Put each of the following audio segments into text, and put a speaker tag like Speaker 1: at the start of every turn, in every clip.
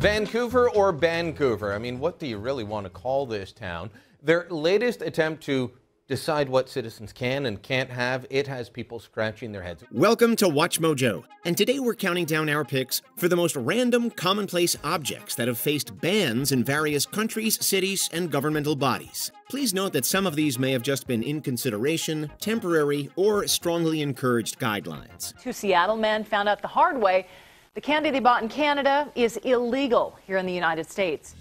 Speaker 1: Vancouver or Vancouver? I mean, what do you really want to call this town? Their latest attempt to decide what citizens can and can't have, it has people scratching their heads.
Speaker 2: Welcome to WatchMojo, and today we're counting down our picks for the most random, commonplace objects that have faced bans in various countries, cities, and governmental bodies. Please note that some of these may have just been in consideration, temporary, or strongly encouraged guidelines.
Speaker 3: Two Seattle men found out the hard way the candy they bought in Canada is illegal here in the United States.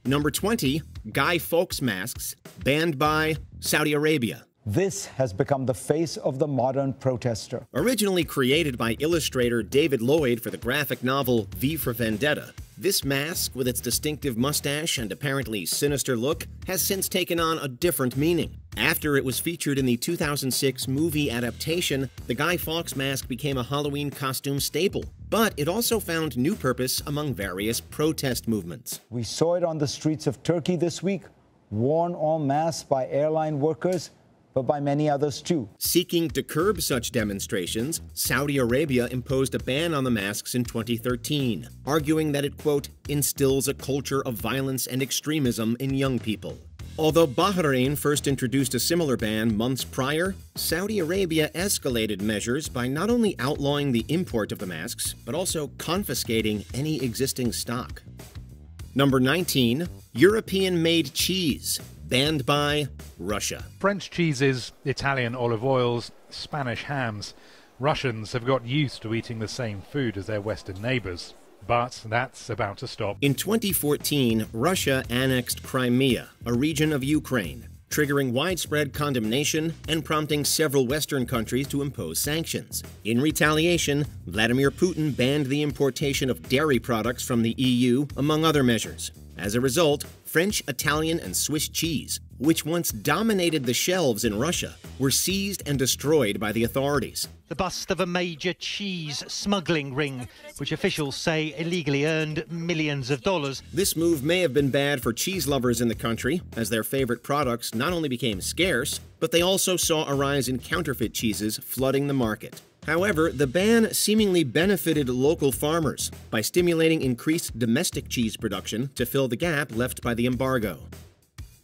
Speaker 2: Number 20, Guy Fawkes Masks, banned by Saudi Arabia.
Speaker 4: This has become the face of the modern protester.
Speaker 2: Originally created by illustrator David Lloyd for the graphic novel V for Vendetta, this mask, with its distinctive mustache and apparently sinister look, has since taken on a different meaning. After it was featured in the 2006 movie adaptation, the Guy Fawkes mask became a Halloween costume staple. But it also found new purpose among various protest movements.
Speaker 4: We saw it on the streets of Turkey this week, worn en masse by airline workers, but by many others too.
Speaker 2: Seeking to curb such demonstrations, Saudi Arabia imposed a ban on the masks in 2013, arguing that it, quote, instills a culture of violence and extremism in young people. Although Bahrain first introduced a similar ban months prior, Saudi Arabia escalated measures by not only outlawing the import of the masks, but also confiscating any existing stock. Number 19, European-Made Cheese, banned by Russia.
Speaker 5: French cheeses, Italian olive oils, Spanish hams. Russians have got used to eating the same food as their Western neighbours. But that's about to stop.
Speaker 2: In 2014, Russia annexed Crimea, a region of Ukraine, triggering widespread condemnation and prompting several Western countries to impose sanctions. In retaliation, Vladimir Putin banned the importation of dairy products from the EU, among other measures. As a result, French, Italian, and Swiss cheese, which once dominated the shelves in Russia, were seized and destroyed by the authorities.
Speaker 6: The bust of a major cheese smuggling ring, which officials say illegally earned millions of dollars.
Speaker 2: This move may have been bad for cheese lovers in the country, as their favorite products not only became scarce, but they also saw a rise in counterfeit cheeses flooding the market. However, the ban seemingly benefited local farmers by stimulating increased domestic cheese production to fill the gap left by the embargo.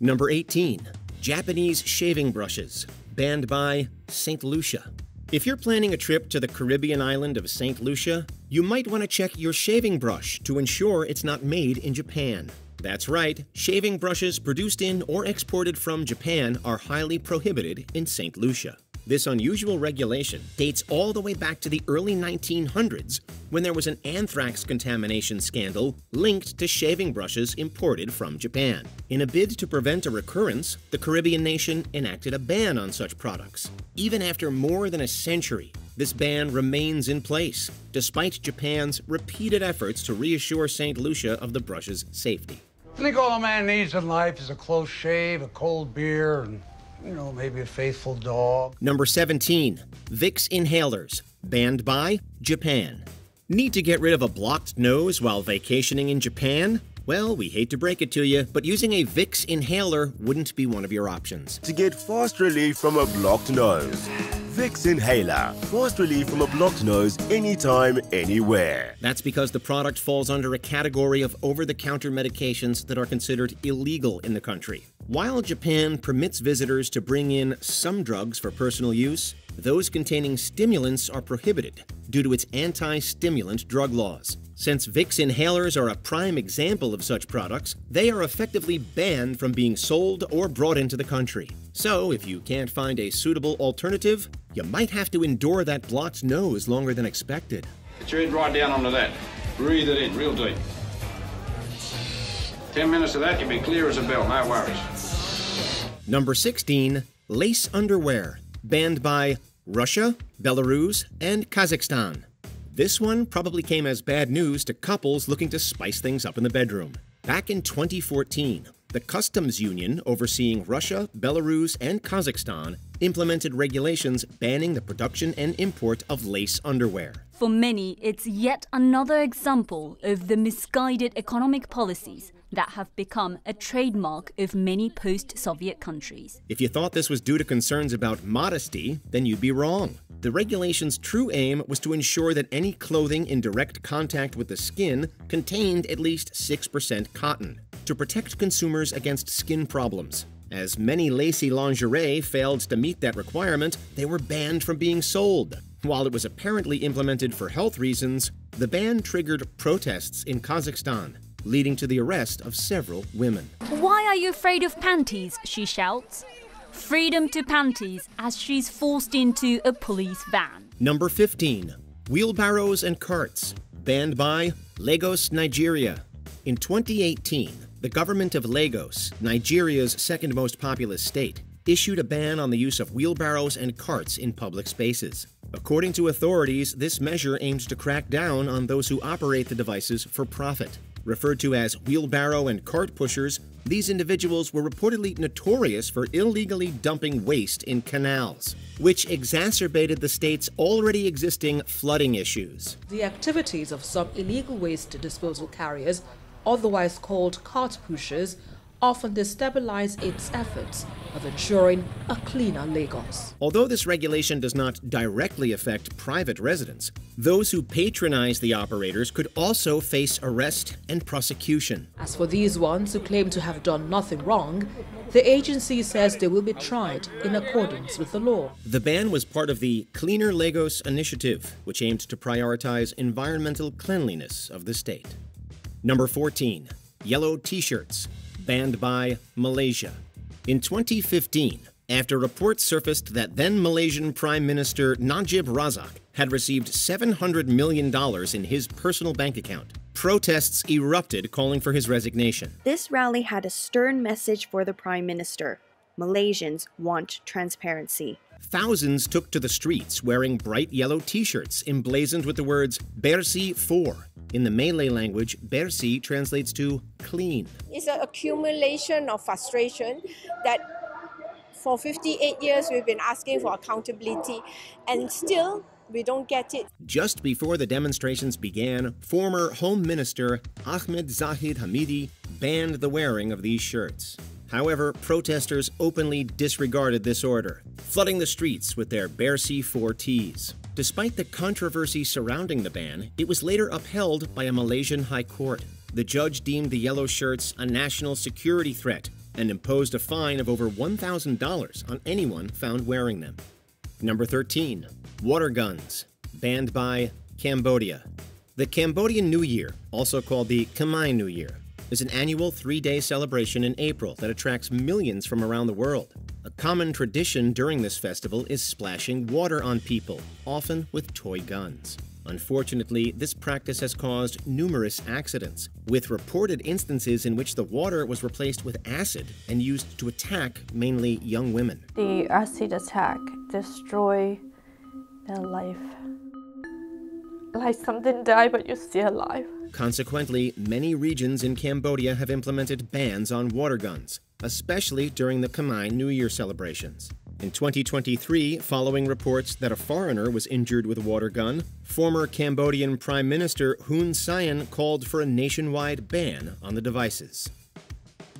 Speaker 2: Number 18, Japanese shaving brushes, banned by St. Lucia. If you're planning a trip to the Caribbean island of St. Lucia, you might want to check your shaving brush to ensure it's not made in Japan. That's right, shaving brushes produced in or exported from Japan are highly prohibited in St. Lucia. This unusual regulation dates all the way back to the early 1900s, when there was an anthrax contamination scandal linked to shaving brushes imported from Japan. In a bid to prevent a recurrence, the Caribbean nation enacted a ban on such products. Even after more than a century, this ban remains in place, despite Japan's repeated efforts to reassure St. Lucia of the brush's safety.
Speaker 7: I think all a man needs in life is a close shave, a cold beer, and maybe a faithful dog.
Speaker 2: Number 17, Vix Inhalers, banned by Japan. Need to get rid of a blocked nose while vacationing in Japan? Well, we hate to break it to you, but using a Vix inhaler wouldn't be one of your options.
Speaker 8: To get fast relief from a blocked nose. Vix Inhaler. Fast relief from a blocked nose anytime, anywhere.
Speaker 2: That's because the product falls under a category of over-the-counter medications that are considered illegal in the country. While Japan permits visitors to bring in some drugs for personal use, those containing stimulants are prohibited due to its anti-stimulant drug laws. Since Vix inhalers are a prime example of such products, they are effectively banned from being sold or brought into the country. So, if you can't find a suitable alternative, you might have to endure that blocked nose longer than expected.
Speaker 9: Get your head right down onto that. Breathe it in real deep. 10 minutes of that, you'll be clear as a bell, no worries.
Speaker 2: Number 16, lace underwear, banned by Russia, Belarus, and Kazakhstan. This one probably came as bad news to couples looking to spice things up in the bedroom. Back in 2014, the customs union overseeing Russia, Belarus, and Kazakhstan implemented regulations banning the production and import of lace underwear.
Speaker 10: For many, it's yet another example of the misguided economic policies that have become a trademark of many post-Soviet countries.
Speaker 2: If you thought this was due to concerns about modesty, then you'd be wrong. The regulation's true aim was to ensure that any clothing in direct contact with the skin contained at least 6% cotton, to protect consumers against skin problems. As many lacy lingerie failed to meet that requirement, they were banned from being sold. While it was apparently implemented for health reasons, the ban triggered protests in Kazakhstan, leading to the arrest of several women.
Speaker 10: "Why are you afraid of panties?" she shouts. Freedom to panties as she's forced into a police van.
Speaker 2: Number 15. Wheelbarrows and Carts, banned by Lagos, Nigeria. In 2018, the government of Lagos, Nigeria's second most populous state, issued a ban on the use of wheelbarrows and carts in public spaces. According to authorities, this measure aims to crack down on those who operate the devices for profit. Referred to as wheelbarrow and cart pushers, these individuals were reportedly notorious for illegally dumping waste in canals, which exacerbated the state's already existing flooding issues.
Speaker 11: The activities of some illegal waste disposal carriers, otherwise called cart pushers, often destabilize its efforts of ensuring a cleaner Lagos.
Speaker 2: Although this regulation does not directly affect private residents, those who patronize the operators could also face arrest and prosecution.
Speaker 11: As for these ones who claim to have done nothing wrong, the agency says they will be tried in accordance with the law.
Speaker 2: The ban was part of the Cleaner Lagos initiative, which aimed to prioritize environmental cleanliness of the state. Number 14. Yellow T-shirts, banned by Malaysia. In 2015, after reports surfaced that then Malaysian Prime Minister Najib Razak had received $700 million in his personal bank account, protests erupted calling for his resignation.
Speaker 12: This rally had a stern message for the Prime Minister. Malaysians want transparency.
Speaker 2: Thousands took to the streets wearing bright yellow T-shirts emblazoned with the words Bersih 4. In the Malay language, Bersih translates to clean.
Speaker 13: It's an accumulation of frustration that for 58 years we've been asking for accountability, and still we don't get it.
Speaker 2: Just before the demonstrations began, former Home Minister Ahmed Zahid Hamidi banned the wearing of these shirts. However, protesters openly disregarded this order, flooding the streets with their Bersih 4 tees. Despite the controversy surrounding the ban, it was later upheld by a Malaysian high court. The judge deemed the yellow shirts a national security threat and imposed a fine of over $1,000 on anyone found wearing them. Number 13. Water guns, banned by Cambodia. The Cambodian New Year, also called the Khmer New Year, is an annual 3-day celebration in April that attracts millions from around the world. A common tradition during this festival is splashing water on people, often with toy guns. Unfortunately, this practice has caused numerous accidents, with reported instances in which the water was replaced with acid and used to attack mainly young women.
Speaker 14: The acid attack destroy their life. Like something died, but you're still alive.
Speaker 2: Consequently, many regions in Cambodia have implemented bans on water guns, especially during the Khmer New Year celebrations. In 2023, following reports that a foreigner was injured with a water gun, former Cambodian Prime Minister Hun Sen called for a nationwide ban on the devices.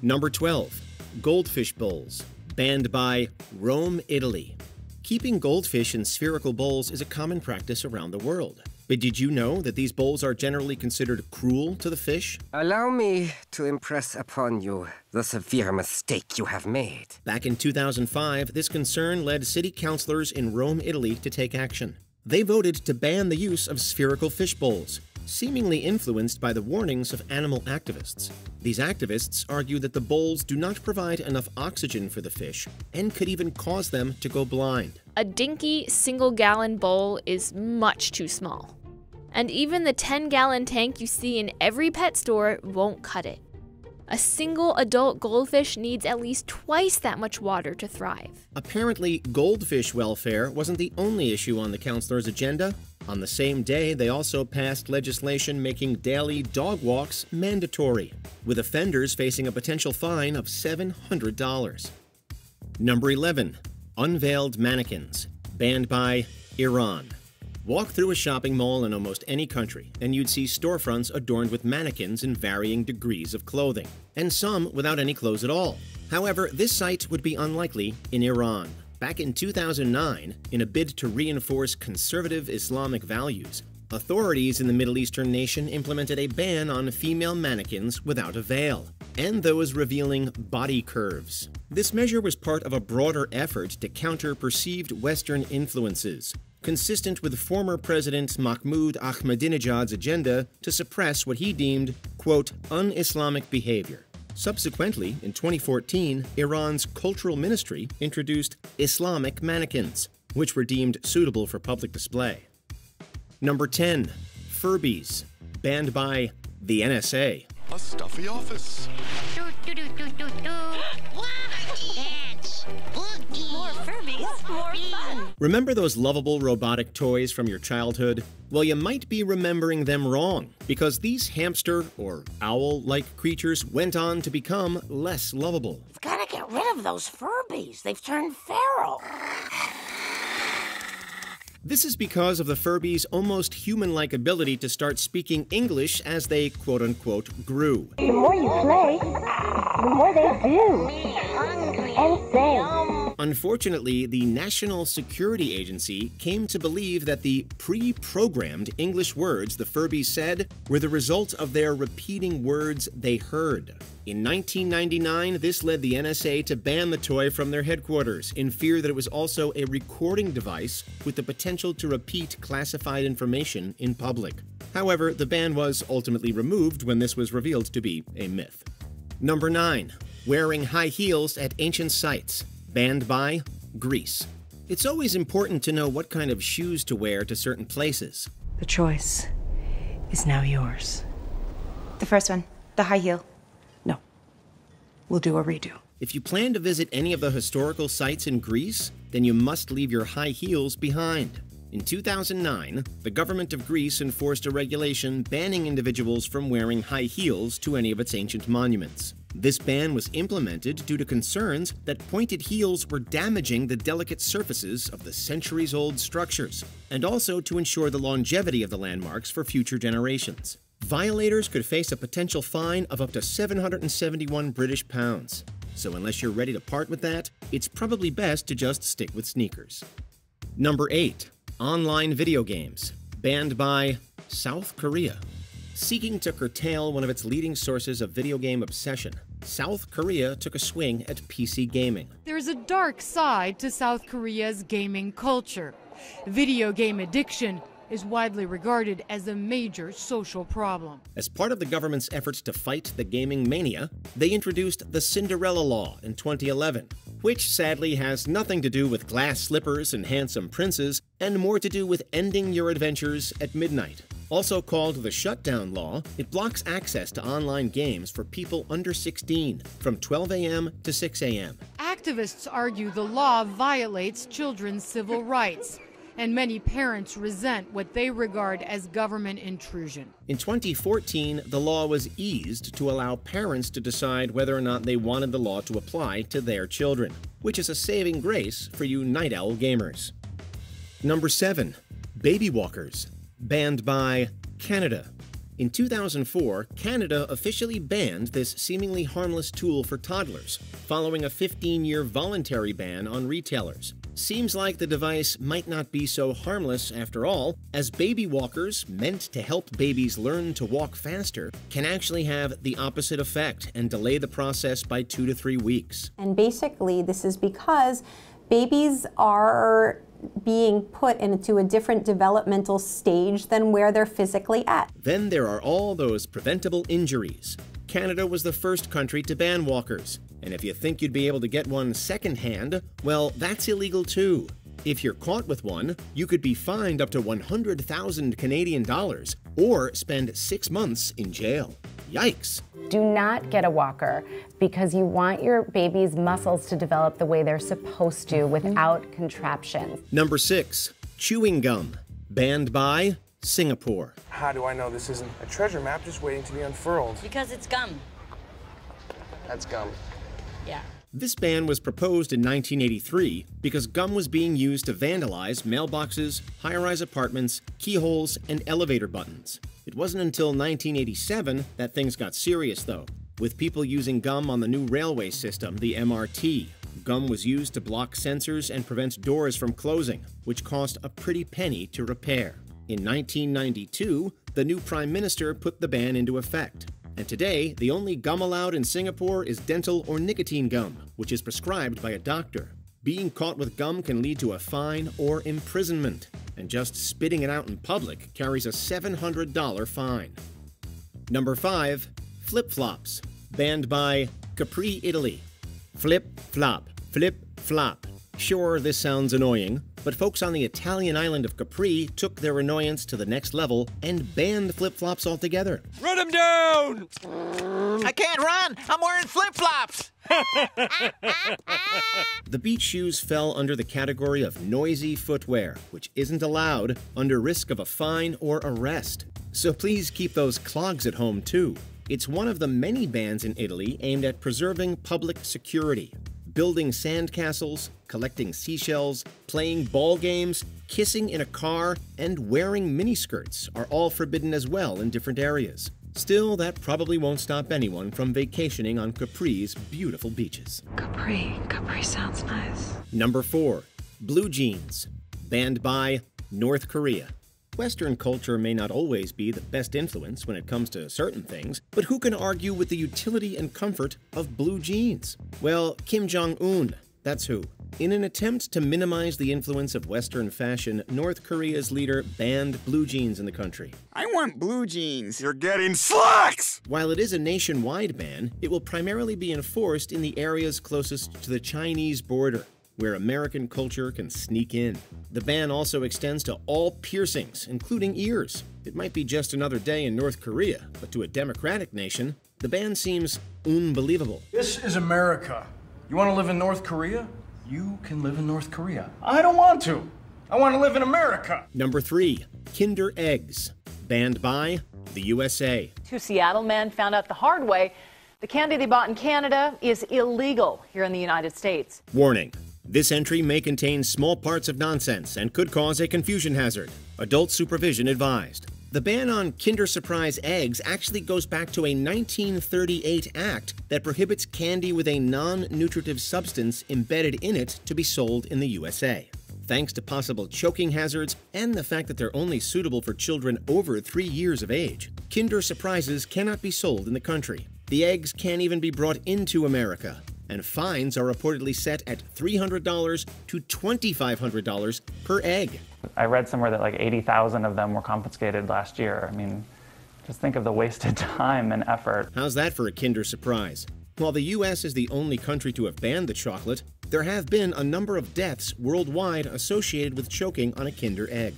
Speaker 2: Number 12. Goldfish Bowls, banned by Rome, Italy. Keeping goldfish in spherical bowls is a common practice around the world. But did you know that these bowls are generally considered cruel to the fish?
Speaker 15: Allow me to impress upon you the severe mistake you have made.
Speaker 2: Back in 2005, this concern led city councilors in Rome, Italy to take action. They voted to ban the use of spherical fish bowls, seemingly influenced by the warnings of animal activists. These activists argue that the bowls do not provide enough oxygen for the fish and could even cause them to go blind.
Speaker 16: A dinky single-gallon bowl is much too small. And even the 10-gallon tank you see in every pet store won't cut it. A single adult goldfish needs at least twice that much water to thrive.
Speaker 2: Apparently, goldfish welfare wasn't the only issue on the councilors' agenda. On the same day, they also passed legislation making daily dog walks mandatory, with offenders facing a potential fine of $700. Number 11. Unveiled Mannequins, banned by Iran. Walk through a shopping mall in almost any country, and you'd see storefronts adorned with mannequins in varying degrees of clothing, and some without any clothes at all. However, this sight would be unlikely in Iran. Back in 2009, in a bid to reinforce conservative Islamic values, authorities in the Middle Eastern nation implemented a ban on female mannequins without a veil, and those revealing body curves. This measure was part of a broader effort to counter perceived Western influences, consistent with former President Mahmoud Ahmadinejad's agenda to suppress what he deemed, quote, un-Islamic behavior. Subsequently, in 2014, Iran's cultural ministry introduced Islamic mannequins, which were deemed suitable for public display. Number 10. Furbies, banned by the NSA.
Speaker 17: A stuffy office.
Speaker 18: More Furbies, more fun.
Speaker 2: Remember those lovable robotic toys from your childhood? Well, you might be remembering them wrong, because these hamster or owl-like creatures went on to become less lovable.
Speaker 18: You've got to get rid of those Furbies. They've turned feral.
Speaker 2: This is because of the Furbies' almost human-like ability to start speaking English as they, quote-unquote, grew.
Speaker 18: The more you play, the more they do. And say.
Speaker 2: Unfortunately, the National Security Agency came to believe that the pre-programmed English words the Furbies said were the result of their repeating words they heard. In 1999, this led the NSA to ban the toy from their headquarters, in fear that it was also a recording device with the potential to repeat classified information in public. However, the ban was ultimately removed when this was revealed to be a myth. Number 9. Wearing high heels at ancient sites, banned by Greece. It's always important to know what kind of shoes to wear to certain places.
Speaker 19: The choice is now yours.
Speaker 20: The first one, the high heel.
Speaker 19: No. We'll do a redo.
Speaker 2: If you plan to visit any of the historical sites in Greece, then you must leave your high heels behind. In 2009, the government of Greece enforced a regulation banning individuals from wearing high heels to any of its ancient monuments. This ban was implemented due to concerns that pointed heels were damaging the delicate surfaces of the centuries-old structures, and also to ensure the longevity of the landmarks for future generations. Violators could face a potential fine of up to 771 British pounds. So unless you're ready to part with that, it's probably best to just stick with sneakers. Number 8. Online video games, banned by South Korea. Seeking to curtail one of its leading sources of video game obsession, South Korea took a swing at PC gaming.
Speaker 21: There's a dark side to South Korea's gaming culture. Video game addiction is widely regarded as a major social problem.
Speaker 2: As part of the government's efforts to fight the gaming mania, they introduced the Cinderella Law in 2011, which sadly has nothing to do with glass slippers and handsome princes, and more to do with ending your adventures at midnight. Also called the Shutdown Law, it blocks access to online games for people under 16 from 12 a.m. to 6 a.m.
Speaker 21: Activists argue the law violates children's civil rights, and many parents resent what they regard as government intrusion.
Speaker 2: In 2014, the law was eased to allow parents to decide whether or not they wanted the law to apply to their children, which is a saving grace for you night owl gamers. Number 7. Baby walkers, banned by Canada. In 2004, Canada officially banned this seemingly harmless tool for toddlers, following a 15-year voluntary ban on retailers. Seems like the device might not be so harmless after all, as baby walkers, meant to help babies learn to walk faster, can actually have the opposite effect and delay the process by 2 to 3 weeks.
Speaker 22: And basically, this is because babies are being put into a different developmental stage than where they're physically at.
Speaker 2: Then there are all those preventable injuries. Canada was the first country to ban walkers, and if you think you'd be able to get one secondhand, well, that's illegal too. If you're caught with one, you could be fined up to 100,000 Canadian dollars or spend 6 months in jail. Yikes!
Speaker 23: Do not get a walker because you want your baby's muscles to develop the way they're supposed to without contraptions.
Speaker 2: Number 6. Chewing gum, banned by Singapore.
Speaker 24: How do I know this isn't a treasure map just waiting to be unfurled?
Speaker 18: Because it's gum.
Speaker 24: That's gum.
Speaker 18: Yeah.
Speaker 2: This ban was proposed in 1983 because gum was being used to vandalize mailboxes, high-rise apartments, keyholes, and elevator buttons. It wasn't until 1987 that things got serious, though, with people using gum on the new railway system, the MRT. Gum was used to block sensors and prevent doors from closing, which cost a pretty penny to repair. In 1992, the new Prime Minister put the ban into effect. And today, the only gum allowed in Singapore is dental or nicotine gum, which is prescribed by a doctor. Being caught with gum can lead to a fine or imprisonment, and just spitting it out in public carries a $700 fine. Number 5. Flipflops, banned by Capri, Italy. Flip-flop, flip-flop. Sure, this sounds annoying, but folks on the Italian island of Capri took their annoyance to the next level and banned flip-flops altogether.
Speaker 1: Run him down!
Speaker 3: I can't run! I'm wearing flip-flops!
Speaker 2: The beach shoes fell under the category of noisy footwear, which isn't allowed under risk of a fine or arrest. So please keep those clogs at home too. It's one of the many bans in Italy aimed at preserving public security. Building sandcastles, collecting seashells, playing ball games, kissing in a car, and wearing miniskirts are all forbidden as well in different areas. Still, that probably won't stop anyone from vacationing on Capri's beautiful beaches.
Speaker 19: Capri sounds nice.
Speaker 2: Number 4. Blue jeans, banned by North Korea. Western culture may not always be the best influence when it comes to certain things, but who can argue with the utility and comfort of blue jeans? Well, Kim Jong-un, that's who. In an attempt to minimize the influence of Western fashion, North Korea's leader banned blue jeans in the country.
Speaker 1: I want blue jeans. You're getting slacks!
Speaker 2: While it is a nationwide ban, it will primarily be enforced in the areas closest to the Chinese border, where American culture can sneak in. The ban also extends to all piercings, including ears. It might be just another day in North Korea, but to a democratic nation, the ban seems unbelievable.
Speaker 4: This is America. You want to live in North Korea? You can live in North Korea. I don't want to. I want to live in America.
Speaker 2: Number 3. Kinder Eggs, banned by the USA.
Speaker 17: 2 Seattle men found out the hard way the candy they bought in Canada is illegal here in the United States.
Speaker 2: Warning. This entry may contain small parts of nonsense and could cause a confusion hazard. Adult supervision advised. The ban on Kinder Surprise eggs actually goes back to a 1938 act that prohibits candy with a non-nutritive substance embedded in it to be sold in the USA. Thanks to possible choking hazards and the fact that they're only suitable for children over 3 years of age, Kinder Surprises cannot be sold in the country. The eggs can't even be brought into America, and fines are reportedly set at $300 to $2,500 per egg.
Speaker 25: I read somewhere that like 80,000 of them were confiscated last year. I mean, just think of the wasted time and effort.
Speaker 2: How's that for a Kinder Surprise? While the U.S. is the only country to have banned the chocolate, there have been a number of deaths worldwide associated with choking on a Kinder egg.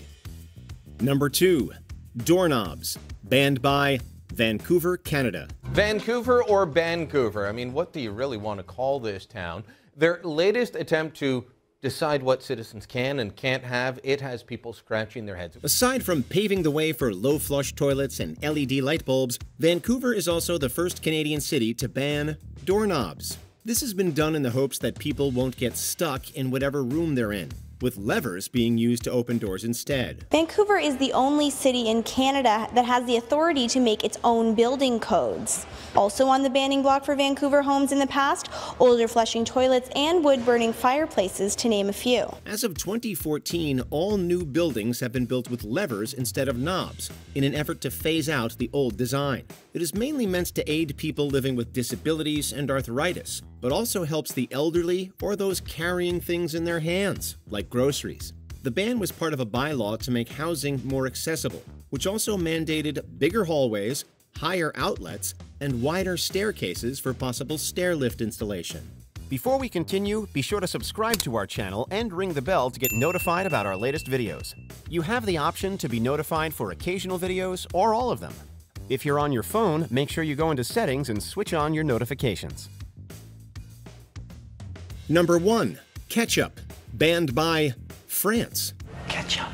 Speaker 2: Number 2. Doorknobs, banned by Vancouver, Canada.
Speaker 26: Vancouver or Vancouver? I mean, what do you really want to call this town? Their latest attempt to decide what citizens can and can't have, it has people scratching their heads.
Speaker 2: Aside from paving the way for low-flush toilets and LED light bulbs, Vancouver is also the first Canadian city to ban doorknobs. This has been done in the hopes that people won't get stuck in whatever room they're in, with levers being used to open doors instead.
Speaker 27: Vancouver is the only city in Canada that has the authority to make its own building codes. Also on the banning block for Vancouver homes in the past, older flushing toilets and wood-burning fireplaces, to name a few.
Speaker 2: As of 2014, all new buildings have been built with levers instead of knobs, in an effort to phase out the old design. It is mainly meant to aid people living with disabilities and arthritis, but also helps the elderly or those carrying things in their hands, like groceries. The ban was part of a bylaw to make housing more accessible, which also mandated bigger hallways, higher outlets, and wider staircases for possible stair lift installation. Before we continue, be sure to subscribe to our channel and ring the bell to get notified about our latest videos. You have the option to be notified for occasional videos or all of them. If you're on your phone, make sure you go into Settings and switch on your notifications. Number 1. Ketchup, banned by France.
Speaker 28: Ketchup.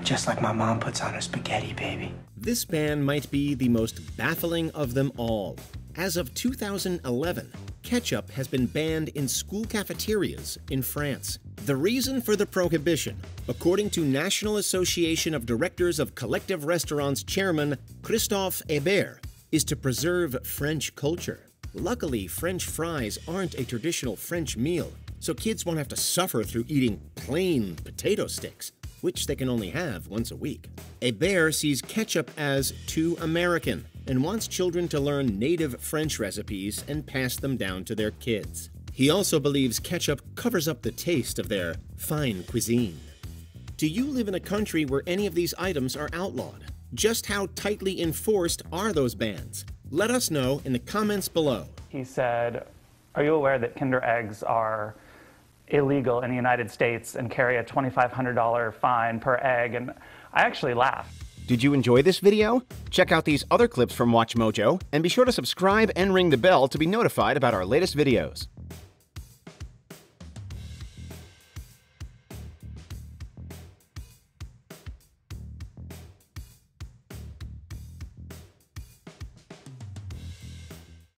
Speaker 28: Just like my mom puts on her spaghetti, baby.
Speaker 2: This ban might be the most baffling of them all. As of 2011, ketchup has been banned in school cafeterias in France. The reason for the prohibition, according to National Association of Directors of Collective Restaurants chairman Christophe Hébert, is to preserve French culture. Luckily, French fries aren't a traditional French meal, so kids won't have to suffer through eating plain potato sticks, which they can only have once a week. A bear sees ketchup as too American and wants children to learn native French recipes and pass them down to their kids. He also believes ketchup covers up the taste of their fine cuisine. Do you live in a country where any of these items are outlawed? Just how tightly enforced are those bans? Let us know in the comments below.
Speaker 25: He said, "Are you aware that Kinder eggs are illegal in the United States and carry a $2,500 fine per egg?" And I actually laughed.
Speaker 5: Did you enjoy this video? Check out these other clips from WatchMojo and be sure to subscribe and ring the bell to be notified about our latest videos.